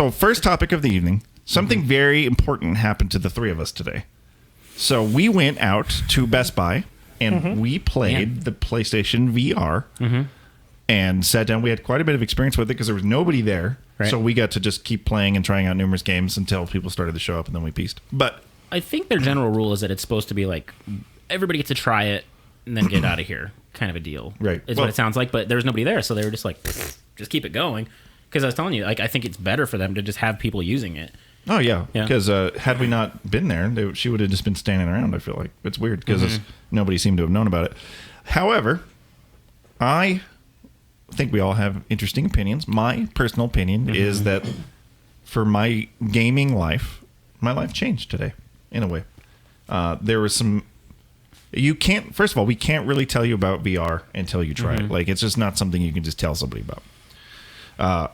So first topic of the evening, something very important happened to the three of us today. So we went out to Best Buy and we played the PlayStation VR and sat down. We had quite a bit of experience with it because there was nobody there. Right. So we got to just keep playing and trying out numerous games until people started to show up and then we pieced. But I think their general rule is that it's supposed to be like everybody gets to try it and then get out of here kind of a deal. Right. Is what it sounds like. But there was nobody there. So they were just like, just keep it going. Because I was telling you, like, I think it's better for them to just have people using it. Oh, yeah. Because had we not been there, she would have just been standing around, I feel like. It's weird because nobody seemed to have known about it. However, I think we all have interesting opinions. My personal opinion is that for my gaming life, my life changed today, in a way. There was some... First of all, we can't really tell you about VR until you try it. Like, it's just not something you can just tell somebody about.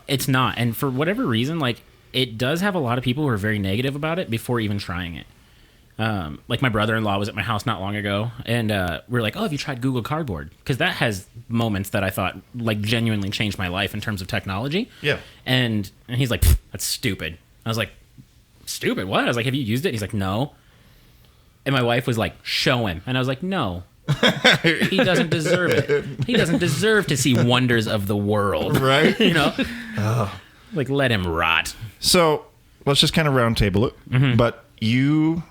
It's not. And for whatever reason, like, it does have a lot of people who are very negative about it before even trying it. Like, my brother-in-law was at my house not long ago, and we were like, oh, have you tried Google Cardboard? Because that has moments that I thought, like, genuinely changed my life in terms of technology. Yeah. And he's like, that's stupid. I was like, stupid? What? I was like, have you used it? He's like, no. And my wife was like, show him. And I was like, no. He doesn't deserve it. He doesn't deserve to see wonders of the world. Right? You know? Like, let him rot. So, let's just kind of round table it. But you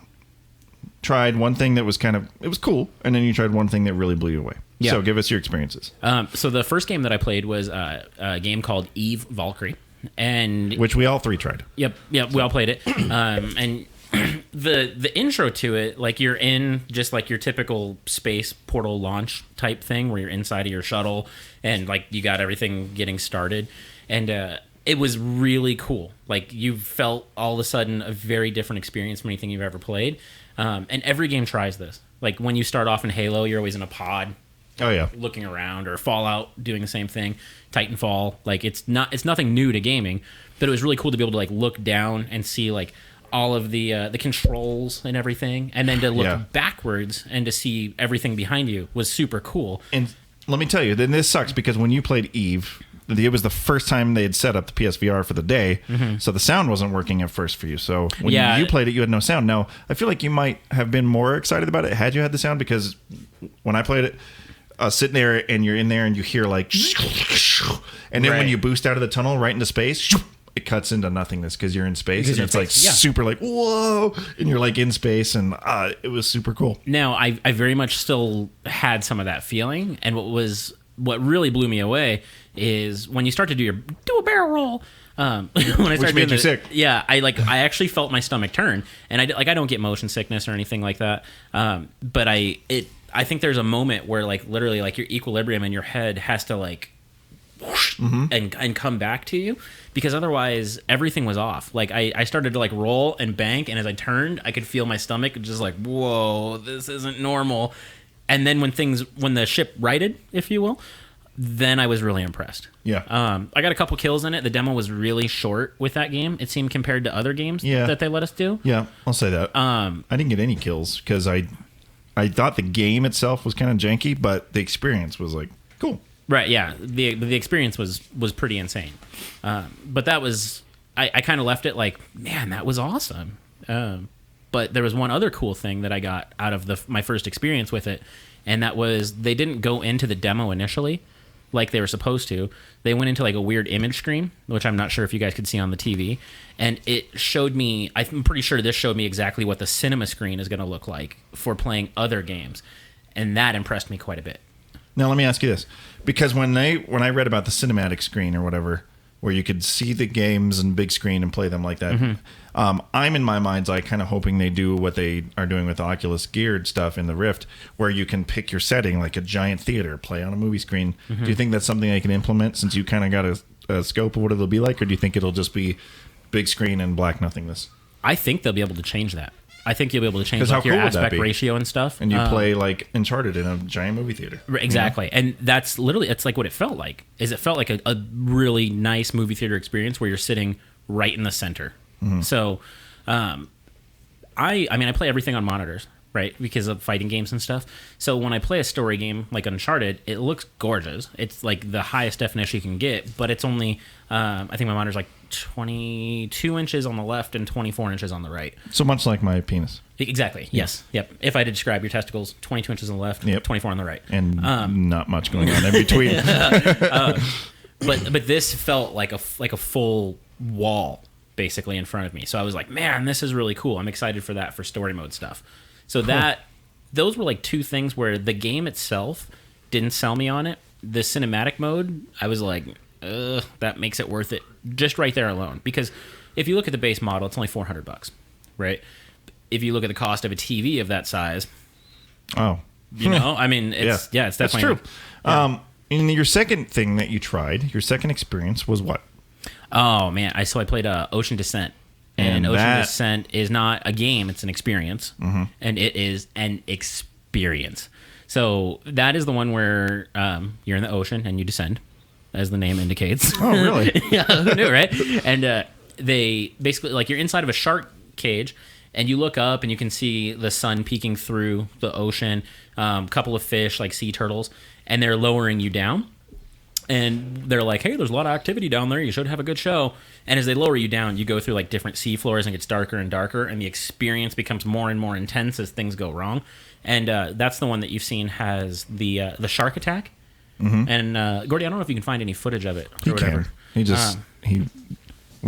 tried one thing that was it was cool, and then you tried one thing that really blew you away. Yeah. So, give us your experiences. So, the first game that I played was a game called Eve Valkyrie. Which we all three tried. Yep, we all played it. And... the intro to it, like, you're in just like your typical space portal launch type thing where you're inside of your shuttle and like you got everything getting started, and it was really cool. Like, you felt all of a sudden a very different experience from anything you've ever played, and every game tries this. Like, when you start off in Halo, you're always in a pod. Oh yeah, looking around, or Fallout doing the same thing. Titanfall, like, it's nothing new to gaming, but it was really cool to be able to like look down and see like all of the controls and everything, and then to look backwards and to see everything behind you was super cool. And let me tell you, then this sucks because when you played Eve, it was the first time they had set up the PSVR for the day, so the sound wasn't working at first for you. So when you played it, you had no sound. Now, I feel like you might have been more excited about it had you had the sound, because when I played it, sitting there and you're in there and you hear like, and then when you boost out of the tunnel right into space, it cuts into nothingness because you're in space, and it's like super like, whoa, and you're like in space, and it was super cool. Now, I very much still had some of that feeling, and what really blew me away is when you start to do a barrel roll. When I Which made you sick. Yeah, I actually felt my stomach turn, and I don't get motion sickness or anything like that. But I think there's a moment where like literally like your equilibrium in your head has to like whoosh, and come back to you, because otherwise everything was off. Like I started to like roll and bank, and as I turned, I could feel my stomach just like, whoa, this isn't normal. And then when the ship righted, if you will, then I was really impressed. Yeah. I got a couple kills in it. The demo was really short with that game, it seemed, compared to other games that they let us do. Yeah, I'll say that. I didn't get any kills because I thought the game itself was kind of janky, but the experience was like cool. Right, yeah. The experience was pretty insane. But that was... I kind of left it like, man, that was awesome. But there was one other cool thing that I got out of my first experience with it, and that was they didn't go into the demo initially like they were supposed to. They went into like a weird image screen, which I'm not sure if you guys could see on the TV, and it showed me... I'm pretty sure this showed me exactly what the cinema screen is going to look like for playing other games, and that impressed me quite a bit. Now, let me ask you this. Because when I read about the cinematic screen or whatever, where you could see the games in big screen and play them like that, I'm in my mind's eye kind of hoping they do what they are doing with the Oculus geared stuff in the Rift, where you can pick your setting like a giant theater, play on a movie screen. Do you think that's something they can implement since you kind of got a scope of what it'll be like, or do you think it'll just be big screen and black nothingness? I think they'll be able to change that. I think you'll be able to change like, your aspect ratio and stuff. And you play like Uncharted in a giant movie theater. Exactly. You know? And that's literally, it's like what it felt like. It felt like a really nice movie theater experience where you're sitting right in the center. So I play everything on monitors, right? Because of fighting games and stuff. So when I play a story game like Uncharted, it looks gorgeous. It's like the highest definition you can get, but it's only, I think my monitor's like 22 inches on the left and 24 inches on the right. So much like my penis. Exactly. Yes. Yep. If I had to describe your testicles, 22 inches on the left, 24 on the right. And not much going on in between. But this felt like a full wall basically in front of me. So I was like, man, this is really cool. I'm excited for that for story mode stuff. So those were like two things where the game itself didn't sell me on it. The cinematic mode, I was like, that makes it worth it just right there alone. Because if you look at the base model, it's only $400, right? If you look at the cost of a TV of that size, I mean, it's it's definitely that's true. Yeah. And your second thing that you tried, your second experience was what? Oh man, I played Ocean Descent. And Ocean Descent is not a game, it's an experience. Mm-hmm. And it is an experience. So that is the one where you're in the ocean and you descend, as the name indicates. Oh, really? Yeah, who knew, right? And they basically, like, you're inside of a shark cage, and you look up and you can see the sun peeking through the ocean, a couple of fish, like sea turtles, and they're lowering you down. And they're like, hey, there's a lot of activity down there. You should have a good show. And as they lower you down, you go through like different sea floors and it gets darker and darker. And the experience becomes more and more intense as things go wrong. And that's the one that you've seen has the shark attack. Mm-hmm. And Gordy, I don't know if you can find any footage of it or whatever. We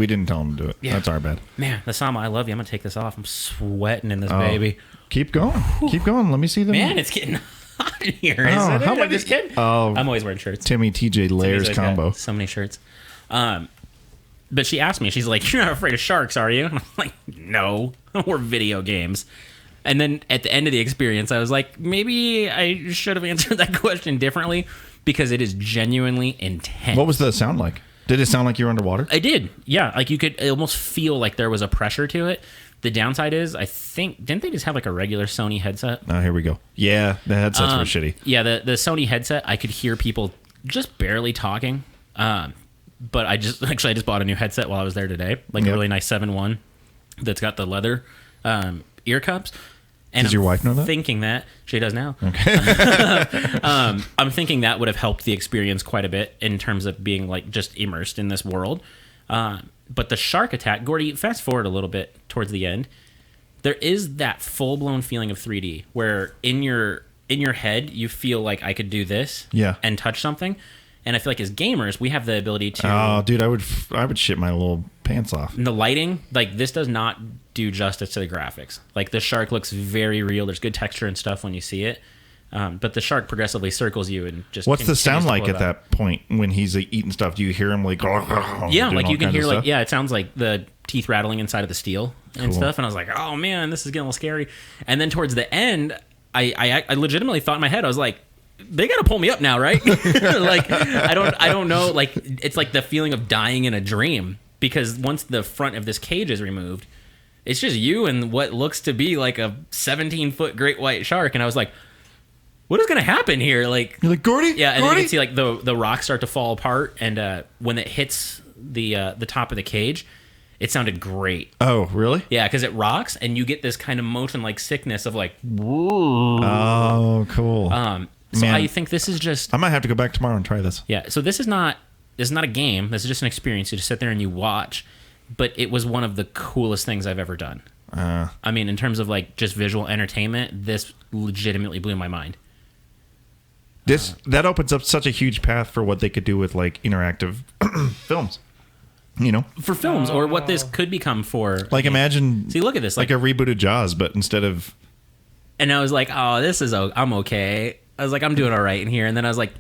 didn't tell him to do it. Yeah. That's our bad. Man, Lasama, I love you. I'm going to take this off. I'm sweating in this baby. Keep going. Keep going. Let me see them. Man, it's getting hot in here. Isn't it? I'm just kidding. I'm always wearing shirts. Timmy TJ layers combo. So many shirts. But she asked me, she's like, you're not afraid of sharks, are you? And I'm like, no, we're video games. And then at the end of the experience, I was like, maybe I should have answered that question differently because it is genuinely intense. What was the sound like? Did it sound like you were underwater? I did. Yeah. Like you could almost feel like there was a pressure to it. The downside is, I think, didn't they just have like a regular Sony headset? Oh, here we go. Yeah, the headsets were shitty. Yeah, the Sony headset, I could hear people just barely talking. But I just bought a new headset while I was there today, like a really nice 7-1 that's got the leather ear cups. And does your wife know that? Thinking that she does now. Okay. I'm thinking that would have helped the experience quite a bit in terms of being like just immersed in this world. But the shark attack, Gordy, fast forward a little bit towards the end. There is that full blown feeling of 3D where in your head you feel like I could do this and touch something. And I feel like as gamers, we have the ability to... Oh, dude, I would shit my little pants off. And the lighting, like, this does not do justice to the graphics. Like, the shark looks very real. There's good texture and stuff when you see it. But the shark progressively circles you and just... What's the sound like at that point when he's like, eating stuff? Do you hear him like... Yeah, like you can hear like... Yeah, it sounds like the teeth rattling inside of the steel and stuff. And I was like, oh, man, this is getting a little scary. And then towards the end, I legitimately thought in my head, I was like, they gotta pull me up now, right? Like I don't know. Like it's like the feeling of dying in a dream because once the front of this cage is removed, it's just you and what looks to be like a 17-foot great white shark. And I was like, what is gonna happen here? Like you're like Gordy, yeah. And Gordy? then you can see like the rocks start to fall apart, and when it hits the top of the cage, it sounded great. Oh, really? Yeah, because it rocks, and you get this kind of motion like sickness of like, whoa. Oh, cool. So man, I think this is just... I might have to go back tomorrow and try this. Yeah, so this is not a game. This is just an experience. You just sit there and you watch. But it was one of the coolest things I've ever done. I mean, in terms of like just visual entertainment, this legitimately blew my mind. That opens up such a huge path for what they could do with like interactive films. You know? For films, or what this could become for... Like imagine... See, look at this. Like a reboot of Jaws, but instead of... And I was like, oh, this is... I'm okay. I was like, I'm doing all right in here. And then I was like,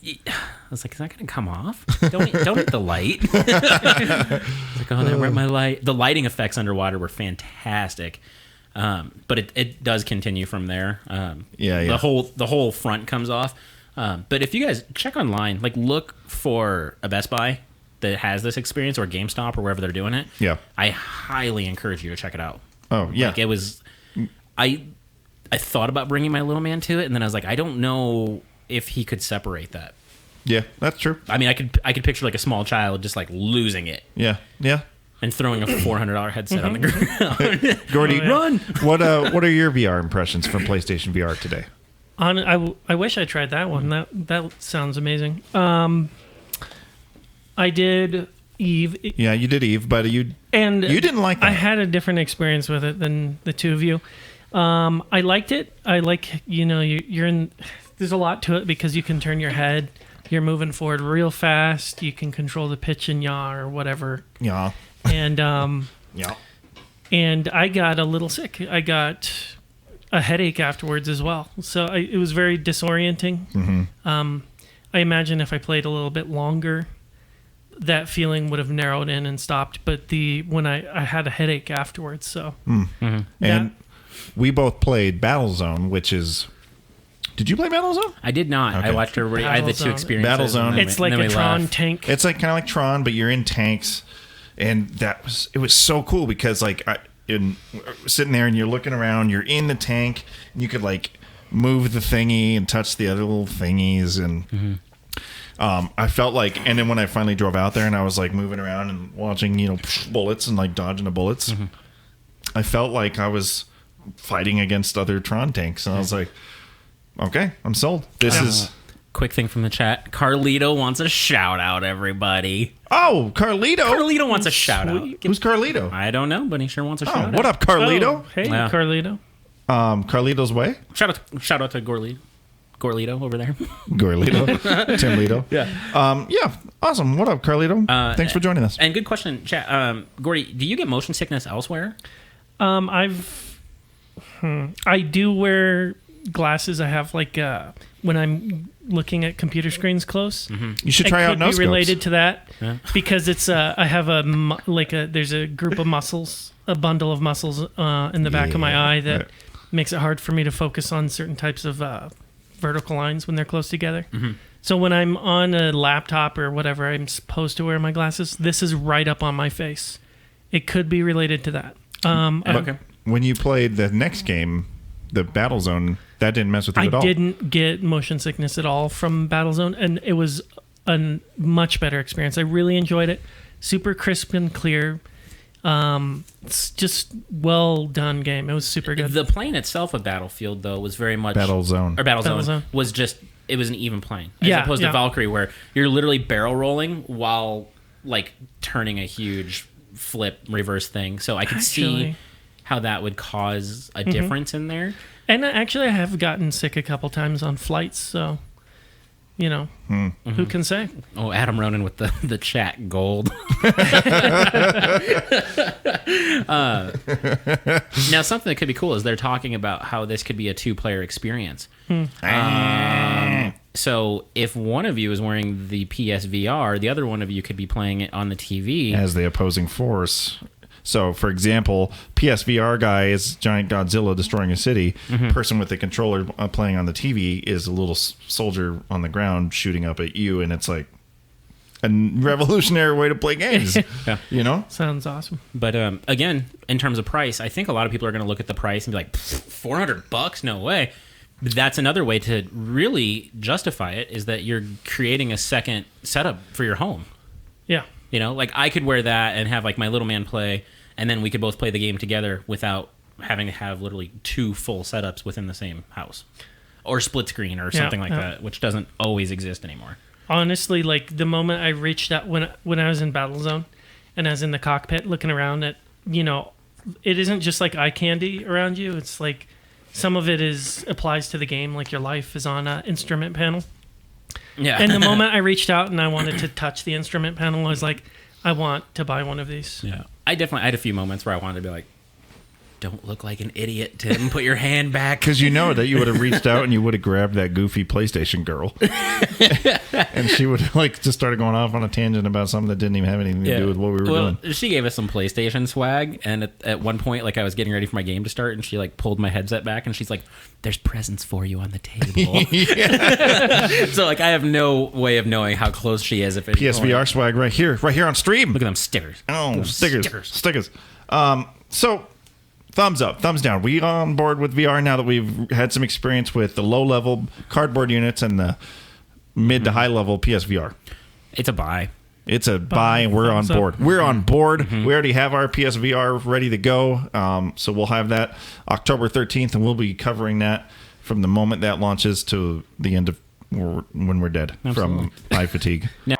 is that going to come off? Don't hit the light. I was like, oh, there went my light. The lighting effects underwater were fantastic. But it does continue from there. The whole front comes off. But if you guys check online, like look for a Best Buy that has this experience or GameStop or wherever they're doing it. Yeah. I highly encourage you to check it out. Oh, yeah. Like it was... I thought about bringing my little man to it, and then I was like, I don't know if he could separate that. Yeah, that's true. I mean, I could picture like a small child just like losing it. Yeah, yeah. And throwing a $400 headset on the ground. Gordy, run! What are your VR impressions from PlayStation VR today? I wish I tried that one. That sounds amazing. I did Eve. Yeah, you did Eve, but you didn't like that. I had a different experience with it than the two of you. I liked it. I like, you're in. There's a lot to it because you can turn your head. You're moving forward real fast. You can control the pitch and yaw or whatever. Yeah. And yeah. And I got a little sick. I got a headache afterwards as well. So it was very disorienting. Mm-hmm. I imagine if I played a little bit longer, that feeling would have narrowed in and stopped. But when I had a headache afterwards. So. Mm-hmm. And we both played Battlezone, which is. Did you play Battlezone? I did not. Okay. I watched everybody. I had the two experiences. Battlezone. It's like a Tron tank. It's like kind of like Tron, but you're in tanks, and it was so cool because sitting there and you're looking around, you're in the tank, and you could like move the thingy and touch the other little thingies, and I felt like, and then when I finally drove out there and I was like moving around and watching bullets and like dodging the bullets, I felt like I was fighting against other Tron tanks, and I was like. Okay, I'm sold. This is... Quick thing from the chat. Carlito wants a shout-out, everybody. Oh, Carlito? Carlito wants a shout-out. Who's Carlito? I don't know, but he sure wants a shout-out. What up, Carlito? Oh, hey, Yeah. Carlito. Carlito's Way? Shout out to Gorlito over there. Gorlito. Tim Lito. Yeah. Yeah, awesome. What up, Carlito? Thanks for joining us. And good question, chat. Gordy, do you get motion sickness elsewhere? I do wear... glasses. I have when I'm looking at computer screens close. You should try out no scopes. It could be related to that because it's I have there's a group of muscles, a bundle of muscles in the back of my eye that makes it hard for me to focus on certain types of vertical lines when they're close together. So when I'm on a laptop or whatever, I'm supposed to wear my glasses. This is right up on my face. It could be related to that. Okay. When you played the next game, the Battlezone, that didn't mess with you at all. I didn't get motion sickness at all from Battlezone, and it was a much better experience. I really enjoyed it. Super crisp and clear. It's just well done game. It was super good. The plane itself of Battlefield, though, was very much... Battlezone was just... It was an even plane. As Yeah, opposed to Valkyrie, where you're literally barrel rolling while, like, turning a huge flip reverse thing. So I could see how that would cause a difference in there. And actually, I have gotten sick a couple times on flights, so, who can say? Oh, Adam Ronan with the chat gold. Now, something that could be cool is they're talking about how this could be a 2-player experience. So if one of you is wearing the PSVR, the other one of you could be playing it on the TV. As the opposing force. So, for example, PSVR guy is giant Godzilla destroying a city. Person with the controller playing on the TV is a little soldier on the ground shooting up at you, and it's like a revolutionary way to play games. Sounds awesome. But again, in terms of price, I think a lot of people are going to look at the price and be like, $400? No way. But that's another way to really justify it, is that you're creating a second setup for your home. Yeah. Like I could wear that and have like my little man play, and then we could both play the game together without having to have literally 2 full setups within the same house, or split screen or something like that, which doesn't always exist anymore. Honestly, like the moment I reached out when I was in Battlezone and I was in the cockpit looking around at, it isn't just like eye candy around you. It's like some of it applies to the game. Like your life is on an instrument panel. Yeah. And the moment I reached out and I wanted to touch the instrument panel, I was like, I want to buy one of these. Yeah. I had a few moments where I wanted to be like, don't look like an idiot, Tim. Put your hand back. Because that you would have reached out and you would have grabbed that goofy PlayStation girl. And she would have just started going off on a tangent about something that didn't even have anything to do with what we were doing. She gave us some PlayStation swag, and at one point, like I was getting ready for my game to start, and she like pulled my headset back, and she's like, "There's presents for you on the table." So like I have no way of knowing how close she is. If it's PSVR swag right here on stream. Look at them stickers. Oh, stickers. So. Thumbs up, thumbs down. We on board with VR now that we've had some experience with the low-level cardboard units and the mid to high-level PSVR. It's a buy. It's a buy. We're on board. We're on board. We already have our PSVR ready to go. So we'll have that October 13th, and we'll be covering that from the moment that launches to the end of when we're dead from eye fatigue. Now,